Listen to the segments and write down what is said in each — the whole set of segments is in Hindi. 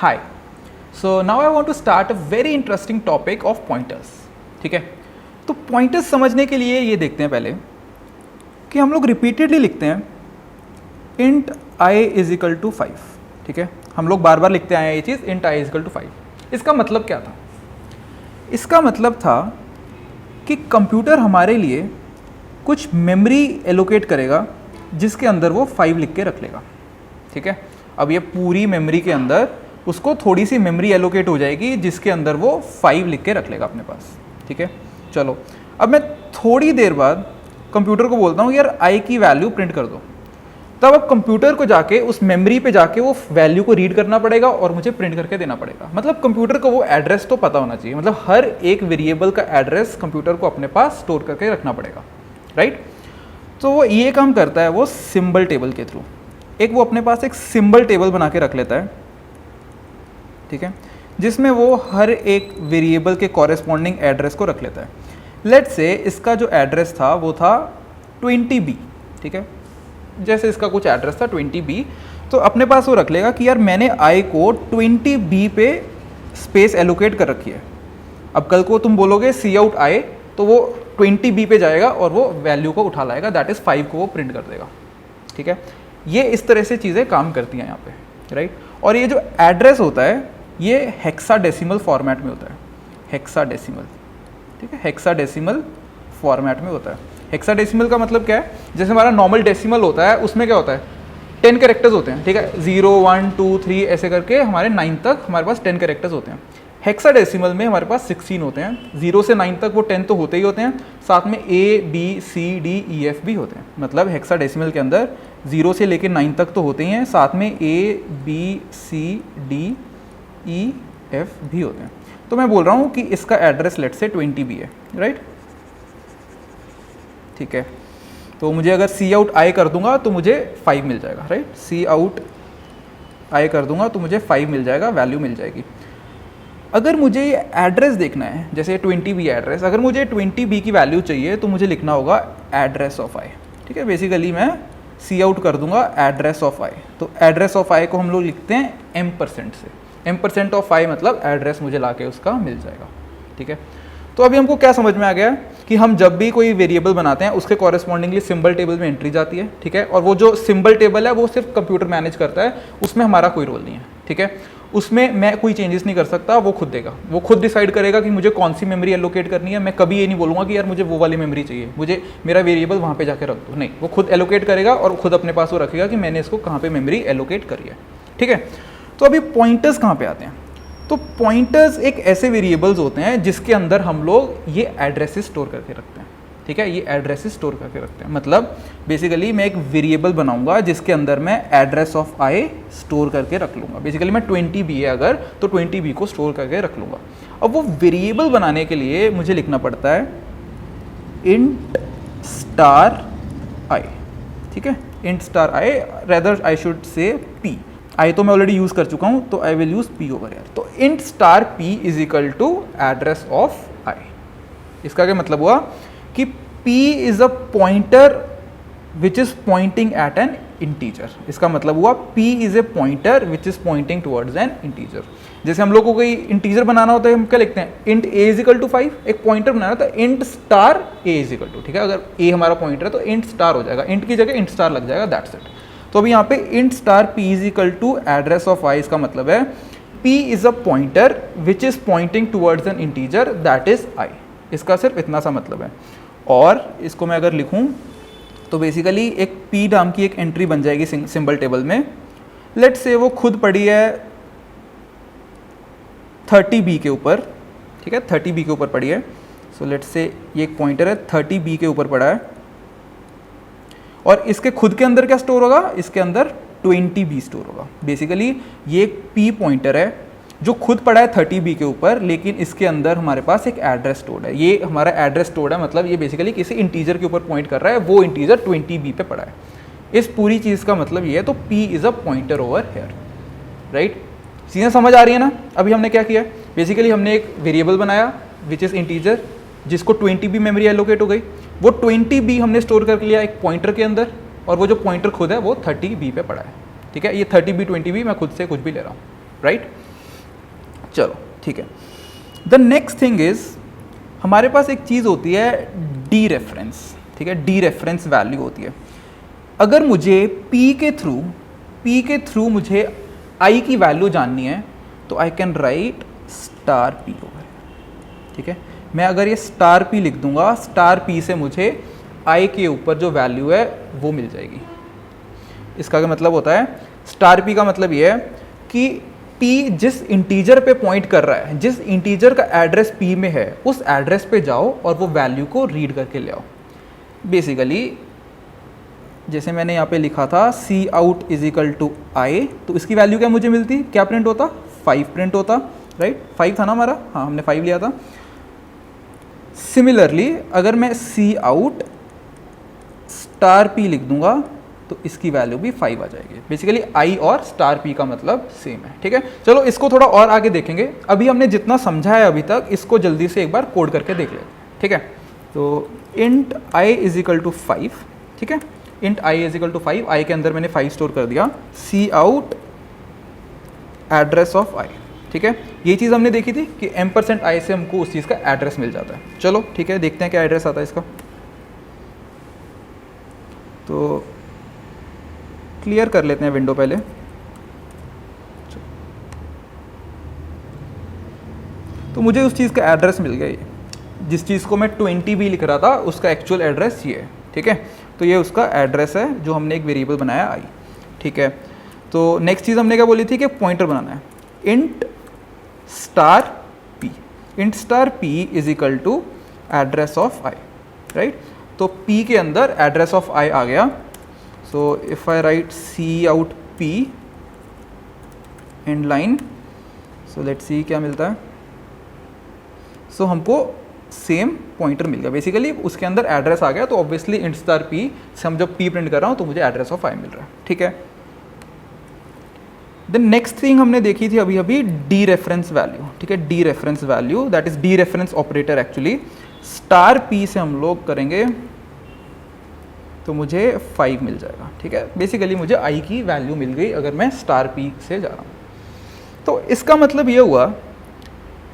Hi. So now I want to start a very interesting topic of pointers. ठीक है, तो पॉइंटर्स समझने के लिए ये देखते हैं पहले कि हम लोग रिपीटेडली लिखते हैं int I is equal to 5. ठीक है, हम लोग बार बार लिखते आए हैं ये चीज़ int I is equal to 5. इसका मतलब क्या था? इसका मतलब था कि कंप्यूटर हमारे लिए कुछ मेमोरी एलोकेट करेगा जिसके अंदर वो 5 लिख के रख लेगा. ठीक है, अब ये पूरी मेमोरी के अंदर उसको थोड़ी सी मेमोरी एलोकेट हो जाएगी जिसके अंदर वो 5 लिख के रख लेगा अपने पास. ठीक है, चलो अब मैं थोड़ी देर बाद कंप्यूटर को बोलता हूँ यार आई की वैल्यू प्रिंट कर दो. तब अब कंप्यूटर को जाके उस मेमोरी पे जाके वो वैल्यू को रीड करना पड़ेगा और मुझे प्रिंट करके देना पड़ेगा. मतलब कंप्यूटर को वो एड्रेस तो पता होना चाहिए. मतलब हर एक वेरिएबल का एड्रेस कंप्यूटर को अपने पास स्टोर करके रखना पड़ेगा. राइट, तो वो ये काम करता है वो सिंबल टेबल के थ्रू. एक वो अपने पास एक सिंबल टेबल बना के रख लेता है. ठीक है, जिसमें वो हर एक वेरिएबल के कॉरेस्पॉन्डिंग एड्रेस को रख लेता है. लेट्स से इसका जो एड्रेस था वो था 20B. ठीक है, जैसे इसका कुछ एड्रेस था 20B, तो अपने पास वो रख लेगा कि यार मैंने आई को 20B पे स्पेस एलोकेट कर रखी है. अब कल को तुम बोलोगे सी आउट आई, तो वो 20B पे जाएगा और वो वैल्यू को उठा लाएगा, दैट इज़ 5 को वो प्रिंट कर देगा. ठीक है, ये इस तरह से चीज़ें काम करती हैं यहाँ पे. राइट, और ये जो एड्रेस होता है ये हेक्साडेसिमल फॉर्मेट में होता है. हेक्साडेसिमल, ठीक है, हेक्साडेसिमल फॉर्मेट में होता है. हेक्साडेसिमल का मतलब क्या है? जैसे हमारा नॉर्मल डेसिमल होता है उसमें क्या होता है 10 कैरेक्टर्स होते हैं. ठीक है, 0 1 2 3 ऐसे करके हमारे 9 तक हमारे पास 10 कैरेक्टर्स होते हैं. हेक्साडेसिमल में हमारे पास 16 होते हैं. 0 से 9 तक वो 10 तो होते ही होते हैं, साथ में A B C D E F भी होते हैं. मतलब हेक्साडेसिमल के अंदर 0 से लेकर 9 तक तो होते ही हैं, साथ में A B C D E F भी होते हैं. तो मैं बोल रहा हूँ कि इसका एड्रेस लेट से 20B है. राइट, ठीक है, तो मुझे अगर सी आउट आई कर दूंगा तो मुझे 5 मिल जाएगा. राइट, सी आउट आई कर दूंगा तो मुझे 5 मिल जाएगा, वैल्यू मिल जाएगी. अगर मुझे ये एड्रेस देखना है, जैसे 20B एड्रेस, अगर मुझे 20B की वैल्यू चाहिए तो मुझे लिखना होगा एड्रेस ऑफ आई. ठीक है, बेसिकली मैं सी आउट कर दूंगा एड्रेस ऑफ आई. तो एड्रेस ऑफ आई को हम लोग लिखते हैं M% से. M% ऑफ आई मतलब एड्रेस मुझे लाके उसका मिल जाएगा. ठीक है, तो अभी हमको क्या समझ में आ गया कि हम जब भी कोई वेरिएबल बनाते हैं उसके कॉरेस्पॉन्डिंगली सिंबल टेबल में एंट्री जाती है. ठीक है, और वो जो सिंबल टेबल है वो सिर्फ कंप्यूटर मैनेज करता है, उसमें हमारा कोई रोल नहीं है. ठीक है, उसमें मैं कोई चेंजेस नहीं कर सकता, वो खुद देगा, वो खुद डिसाइड करेगा कि मुझे कौन सी मेमोरी एलोकेट करनी है. मैं कभी ये नहीं बोलूँगा कि यार मुझे वो वाली मेमोरी चाहिए, मुझे मेरा वेरिएबल वहाँ पे जाके रख दो. नहीं, वो खुद एलोकेट करेगा और खुद अपने पास वो रखेगा कि मैंने इसको कहाँ पे मेमोरी एलोकेट करी है. ठीक है, तो अभी पॉइंटर्स कहाँ पे आते हैं? तो पॉइंटर्स एक ऐसे वेरिएबल्स होते हैं जिसके अंदर हम लोग ये एड्रेसेस स्टोर करके रखते हैं. ठीक है, ये एड्रेसेस स्टोर करके रखते हैं. मतलब बेसिकली मैं एक वेरिएबल बनाऊंगा जिसके अंदर मैं एड्रेस ऑफ आई स्टोर करके रख लूँगा. बेसिकली मैं 20B है अगर, तो 20B को स्टोर करके रख लूँगा. अब वो वेरिएबल बनाने के लिए मुझे लिखना पड़ता है इंट स्टार आई. ठीक है, int star I, rather I should say P. I तो मैं ऑलरेडी यूज़ कर चुका हूँ तो I will use P over here. तो int star P is equal to address of I. इसका क्या मतलब हुआ कि p is a pointer which is pointing at an integer. इसका मतलब हुआ p is a pointer which is pointing towards an integer. जैसे हम लोग को कोई इंटीजर बनाना होता है हम क्या लिखते हैं int a is equal to 5. एक पॉइंटर बनाना होता है int star a is equal to. ठीक है, अगर a हमारा पॉइंटर है तो इंट स्टार हो जाएगा, इंट की जगह इंट स्टार लग जाएगा, दैट्स इट. तो अभी यहाँ पे int star p is equal to address of i. इसका मतलब है p is a pointer which is pointing towards an integer, that is i. इसका सिर्फ इतना सा मतलब है. और इसको मैं अगर लिखूं तो बेसिकली एक p नाम की एक एंट्री बन जाएगी सिंबल टेबल में. लेट्स से वो खुद पड़ी है 30B के ऊपर. ठीक है, 30B के ऊपर पड़ी है. सो लेट्स से ये एक पॉइंटर है 30B के ऊपर पड़ा है और इसके खुद के अंदर क्या स्टोर होगा, इसके अंदर 20B स्टोर होगा. बेसिकली ये एक p पॉइंटर है जो खुद पड़ा है 30B के ऊपर, लेकिन इसके अंदर हमारे पास एक एड्रेस स्टोर्ड है. ये हमारा एड्रेस स्टोर्ड है, मतलब ये बेसिकली किसी इंटीजर के ऊपर पॉइंट कर रहा है, वो इंटीजर 20B पे पड़ा है. इस पूरी चीज़ का मतलब ये है. तो p is a pointer over here. Right, चीज़ें समझ आ रही है ना? अभी हमने क्या किया, बेसिकली हमने एक वेरिएबल बनाया विच इज़ इंटीजर जिसको 20B मेमोरी एलोकेट हो गई. वो 20B हमने स्टोर कर लिया एक पॉइंटर के अंदर, और वो जो पॉइंटर खुद है वो 30B पे पड़ा है. ठीक है, ये 30B 20B मैं खुद से कुछ भी ले रहा हूँ. राइट, चलो ठीक है। द नेक्स्ट थिंग इज हमारे पास एक चीज़ होती है डी रेफरेंस, ठीक है, डी रेफरेंस वैल्यू होती है। अगर मुझे P के थ्रू मुझे I की वैल्यू जाननी है तो I can write star P over, ठीक है। मैं अगर ये स्टार P लिख दूंगा, स्टार P से मुझे I के ऊपर जो वैल्यू है वो मिल जाएगी। इसका क्या मतलब होता है, स्टार P का मतलब ये है कि P जिस इंटीजर पे पॉइंट कर रहा है, जिस इंटीजर का एड्रेस P में है, उस एड्रेस पे जाओ और वो वैल्यू को रीड करके ले आओ। बेसिकली जैसे मैंने यहाँ पे लिखा था सी आउट इज इक्वल टू आई, तो इसकी वैल्यू क्या मुझे मिलती, क्या प्रिंट होता, 5 प्रिंट होता, राइट। 5 था ना हमारा, हाँ हमने 5 लिया था। सिमिलरली अगर मैं सी आउट स्टार P लिख दूंगा तो इसकी वैल्यू भी 5 आ जाएगी। बेसिकली I और स्टार P का मतलब सेम है, ठीक है। चलो इसको थोड़ा और आगे देखेंगे, अभी हमने जितना समझा है अभी तक इसको जल्दी से एक बार कोड करके देख लेते हैं, ठीक है। तो int I is equal to 5, ठीक है, int I is equal to 5, I के अंदर मैंने 5 स्टोर कर दिया, cout address of I, ठीक है। ये चीज़ हमने देखी थी कि m% I से हमको उस चीज़ का एड्रेस मिल जाता है। चलो ठीक है, देखते हैं क्या एड्रेस आता है इसका। तो क्लियर कर लेते हैं विंडो पहले। तो मुझे उस चीज़ का एड्रेस मिल गया, ये जिस चीज़ को मैं 20 भी लिख रहा था उसका एक्चुअल एड्रेस ये है, ठीक है। तो ये उसका एड्रेस है जो हमने एक वेरिएबल बनाया I, ठीक है। तो नेक्स्ट चीज़ हमने क्या बोली थी कि पॉइंटर बनाना है, int star P, int star P is equal to address of I, right. तो P के अंदर एड्रेस ऑफ I आ गया। So if I write C out P end line, so let's see क्या मिलता है। So हमको सेम पॉइंटर मिल गया, बेसिकली उसके अंदर एड्रेस आ गया। तो ऑब्वियसली इंट स्टार P से हम जब P प्रिंट कर रहा हूँ तो मुझे एड्रेस ऑफ I मिल रहा है, ठीक है। द नेक्स्ट थिंग हमने देखी थी अभी अभी डी रेफरेंस वैल्यू, ठीक है, D reference value that is D reference operator. Actually star P से हम लोग करेंगे तो मुझे 5 मिल जाएगा, ठीक है। बेसिकली मुझे I की वैल्यू मिल गई अगर मैं स्टार P से जा रहा हूँ। तो इसका मतलब ये हुआ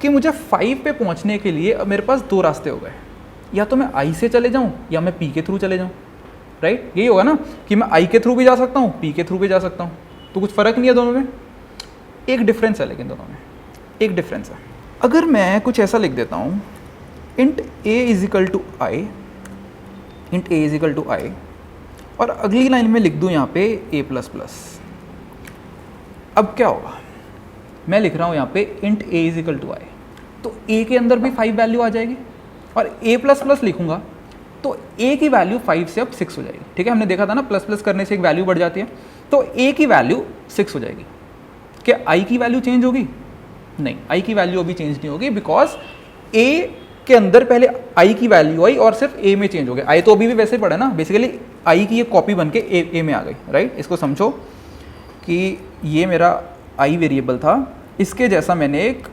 कि मुझे 5 पे पहुँचने के लिए अब मेरे पास 2 रास्ते हो गए, या तो मैं I से चले जाऊँ या मैं P के थ्रू चले जाऊँ, राइट। यही होगा ना कि मैं I के थ्रू भी जा सकता हूँ, P के थ्रू भी जा सकता हूँ, तो कुछ फ़र्क नहीं है दोनों में। एक डिफरेंस है, लेकिन दोनों में एक डिफरेंस है। अगर मैं कुछ ऐसा लिख देता हूँ int A is equal to I, int A is equal to I, और अगली लाइन में लिख दूँ यहाँ पे A++, अब क्या होगा, मैं लिख रहा हूँ यहाँ पे int A is equal to I, तो A के अंदर भी 5 वैल्यू आ जाएगी, और A++ लिखूँगा तो A की वैल्यू 5 से अब 6 हो जाएगी, ठीक है। हमने देखा था ना प्लस प्लस करने से एक वैल्यू बढ़ जाती है, तो A की वैल्यू 6 हो जाएगी। क्या I की वैल्यू चेंज होगी? नहीं, I की वैल्यू अभी चेंज नहीं होगी, बिकॉज A के अंदर पहले I की वैल्यू आई और सिर्फ A में चेंज हो गया। I तो अभी भी वैसे पड़ा ना, बेसिकली I की ये कॉपी बन के A में आ गई, राइट। इसको समझो कि ये मेरा I वेरिएबल था, इसके जैसा मैंने एक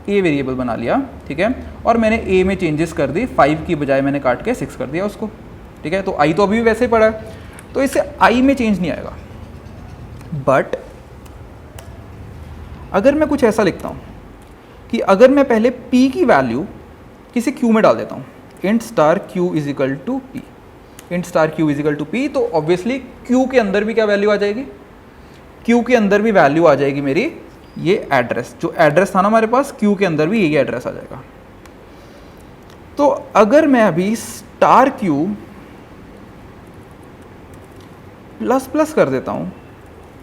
A वेरिएबल बना लिया, ठीक है, और मैंने A में चेंजेस कर दी, 5 की बजाय मैंने काट के 6 कर दिया उसको, ठीक है। तो I तो अभी भी वैसे ही पड़ा है, तो इससे I में चेंज नहीं आएगा। बट अगर मैं कुछ ऐसा लिखता हूँ कि अगर मैं पहले P की वैल्यू किसी Q में डाल देता हूँ, int star Q is equal to P, int star Q is equal to P, तो ऑब्वियसली Q के अंदर भी क्या वैल्यू आ जाएगी, Q के अंदर भी वैल्यू आ जाएगी मेरी ये एड्रेस, जो एड्रेस था ना हमारे पास, Q के अंदर भी यही एड्रेस आ जाएगा। तो अगर मैं अभी स्टार Q प्लस प्लस कर देता हूँ,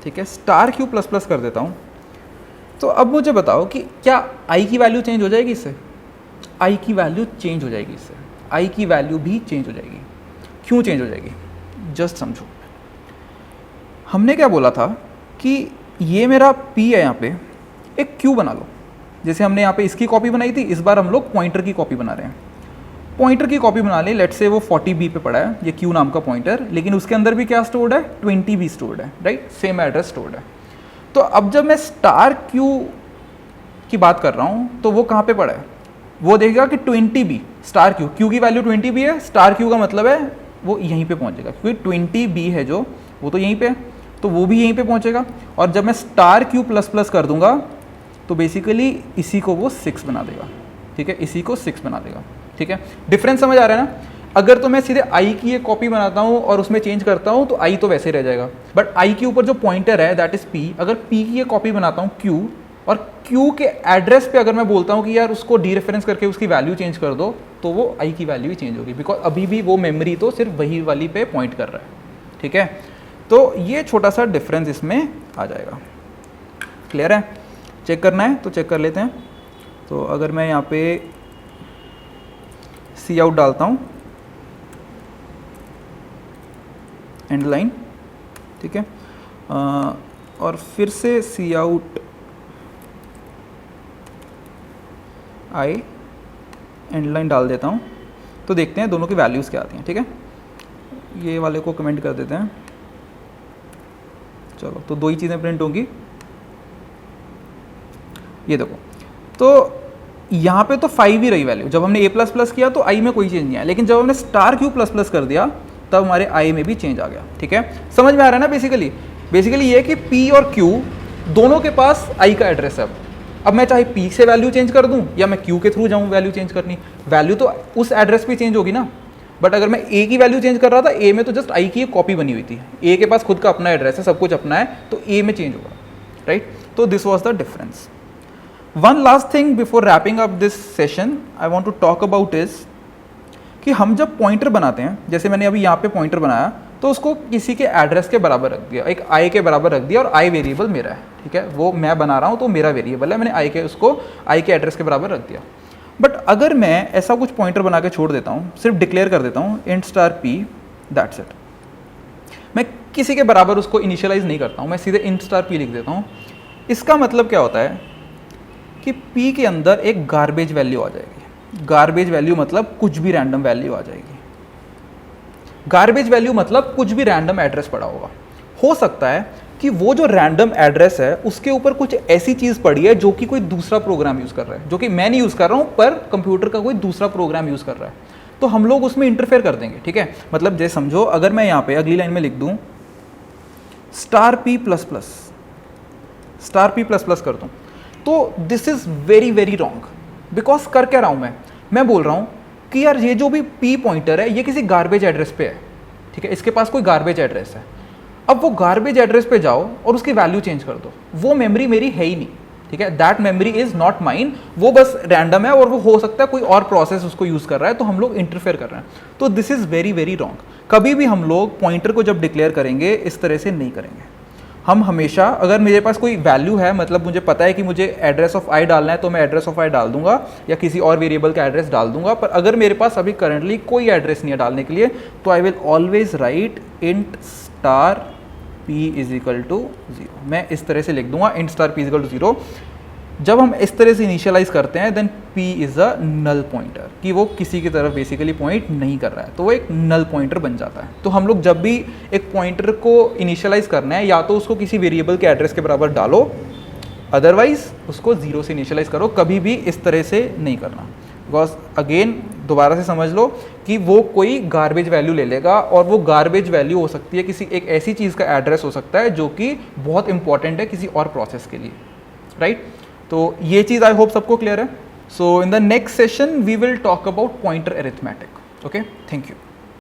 ठीक है, स्टार Q प्लस प्लस कर देता हूँ, तो अब मुझे बताओ कि क्या I की वैल्यू चेंज हो जाएगी इससे? I की वैल्यू चेंज हो जाएगी इससे, I की वैल्यू भी चेंज हो जाएगी। क्यों चेंज हो जाएगी, जस्ट समझो। हमने क्या बोला था कि ये मेरा P है, यहाँ पे एक Q बना लो, जैसे हमने यहाँ पे इसकी कॉपी बनाई थी, इस बार हम लोग पॉइंटर की कॉपी बना रहे हैं। पॉइंटर की कॉपी बना ली, लेट से वो 40B पे पड़ा है ये Q नाम का पॉइंटर, लेकिन उसके अंदर भी क्या स्टोर्ड है, 20B स्टोर्ड है, राइट, सेम एड्रेस स्टोर्ड है। तो अब जब मैं स्टार Q की बात कर रहा हूँ तो वो कहाँ पे पड़ा है, वो देखेगा कि 20B स्टार Q, Q की वैल्यू 20B है, स्टार Q का मतलब है वो यहीं पे पहुँचेगा, क्योंकि 20B है जो, वो तो यहीं पे है, तो वो भी यहीं पे पहुँचेगा। और जब मैं स्टार Q प्लस प्लस कर दूंगा तो बेसिकली इसी को वो 6 बना देगा, ठीक है, इसी को 6 बना देगा, ठीक है। डिफरेंस समझ आ रहा है ना? अगर तो मैं सीधे आई की एक कॉपी बनाता हूँ और उसमें चेंज करता हूँ तो आई तो वैसे ही रह जाएगा, बट आई के ऊपर जो पॉइंटर है दैट इज पी, अगर पी की एक कॉपी बनाता हूँ क्यू, और क्यू के एड्रेस पे अगर मैं बोलता हूँ कि यार उसको डीरेफरेंस करके उसकी वैल्यू चेंज कर दो, तो वो आई की वैल्यू ही चेंज होगी, बिकॉज अभी भी वो मेमोरी तो सिर्फ वही वाली पे पॉइंट कर रहा है, ठीक है। तो ये छोटा सा डिफरेंस इसमें आ जाएगा। क्लियर है? चेक करना है तो चेक कर लेते हैं। तो अगर मैं यहाँ पे सी आउट डालता हूँ, एंड लाइन, ठीक है, और फिर से सी आउट आई एंड लाइन डाल देता हूँ, तो देखते हैं दोनों की वैल्यूज़ क्या आती हैं, ठीक है। ये वाले को कमेंट कर देते हैं। चलो, तो दो ही चीज़ें प्रिंट होंगी, ये देखो, तो यहाँ पे तो 5 ही रही वैल्यू, जब हमने a++ किया तो i में कोई चेंज नहीं आया, लेकिन जब हमने *q++ कर दिया तब हमारे i में भी चेंज आ गया, ठीक है। समझ में आ रहा है ना? बेसिकली ये कि p और q दोनों के पास i का एड्रेस है। अब मैं चाहे p से वैल्यू चेंज कर दूं या मैं q के थ्रू जाऊं वैल्यू चेंज करनी, वैल्यू तो उस एड्रेस पे चेंज होगी ना। बट अगर मैं a की वैल्यू चेंज कर रहा था, a में तो जस्ट i की एक कॉपी बनी हुई थी, a के पास खुद का अपना एड्रेस है, सब कुछ अपना है, तो a में चेंज होगा, राइट। तो this was the difference. One last thing before wrapping up this session I want to talk about is कि हम जब पॉइंटर बनाते हैं, जैसे मैंने अभी यहाँ पे पॉइंटर बनाया, तो उसको किसी के एड्रेस के बराबर रख दिया, एक i के बराबर रख दिया, और i वेरिएबल मेरा है, ठीक है, वो मैं बना रहा हूँ तो मेरा वेरिएबल है, मैंने उसको i के एड्रेस के बराबर रख दिया। बट अगर मैं ऐसा कुछ पॉइंटर बना के छोड़ देता हूँ, सिर्फ डिक्लेयर कर देता हूँ int*p, दैट्स इट, मैं किसी के बराबर उसको इनिशियलाइज नहीं करता हूँ, मैं सीधे int*p लिख देता हूँ। इसका मतलब क्या होता है कि p के अंदर एक गार्बेज वैल्यू आ जाएगी। गार्बेज वैल्यू मतलब कुछ भी रैंडम वैल्यू आ जाएगी। गार्बेज वैल्यू मतलब कुछ भी रैंडम एड्रेस पड़ा होगा। हो सकता है कि वो जो रैंडम एड्रेस है उसके ऊपर कुछ ऐसी चीज़ पड़ी है जो कि कोई दूसरा प्रोग्राम यूज़ कर रहा है, जो कि मैं नहीं यूज़ कर रहा हूँ पर कंप्यूटर का कोई दूसरा प्रोग्राम यूज़ कर रहा है, तो हम लोग उसमें इंटरफेयर कर देंगे, ठीक है। मतलब जैसे समझो, अगर मैं यहाँ पे अगली लाइन में लिख दूँ *p++ कर दूँ, तो this is very very wrong. Because कर क्या रहा हूँ मैं बोल रहा हूँ कि यार ये जो भी p पॉइंटर है ये किसी गार्बेज एड्रेस पे है, ठीक है, इसके पास कोई गार्बेज एड्रेस है। अब वो गार्बेज एड्रेस पे जाओ और उसकी वैल्यू चेंज कर दो, वो मेमोरी मेरी है ही नहीं, ठीक है, that memory is not mine, वो बस रैंडम है और वो हो सकता है कोई और प्रोसेस उसको यूज कर रहा है, तो हम लोग इंटरफेयर कर रहे हैं। तो this is very very wrong. कभी भी हम लोग पॉइंटर को जब डिक्लेयर करेंगे इस तरह से नहीं करेंगे। हम हमेशा, अगर मेरे पास कोई वैल्यू है, मतलब मुझे पता है कि मुझे एड्रेस ऑफ i डालना है, तो मैं एड्रेस ऑफ i डाल दूंगा या किसी और वेरिएबल का एड्रेस डाल दूंगा। पर अगर मेरे पास अभी करंटली कोई एड्रेस नहीं है डालने के लिए, तो I will always right int*p = 0। मैं इस तरह से लिख दूंगा int*p = 0। जब हम इस तरह से इनिशियलाइज करते हैं then p is a null pointer, कि वो किसी की तरफ बेसिकली पॉइंट नहीं कर रहा है, तो वो एक नल पॉइंटर बन जाता है। तो हम लोग जब भी एक पॉइंटर को इनिशियलाइज करना है, या तो उसको किसी वेरिएबल के एड्रेस के बराबर डालो, अदरवाइज उसको 0 से इनिशियलाइज करो, कभी भी इस तरह से नहीं करना। बिकॉज अगेन दोबारा से समझ लो कि वो कोई गार्बेज वैल्यू ले लेगा, और वो गार्बेज वैल्यू हो सकती है किसी एक ऐसी चीज़ का एड्रेस हो सकता है जो कि बहुत इंपॉर्टेंट है किसी और प्रोसेस के लिए, राइट। तो ये चीज़ आई होप सबको क्लियर है। So in the next session we will talk about pointer arithmetic. Okay, thank you.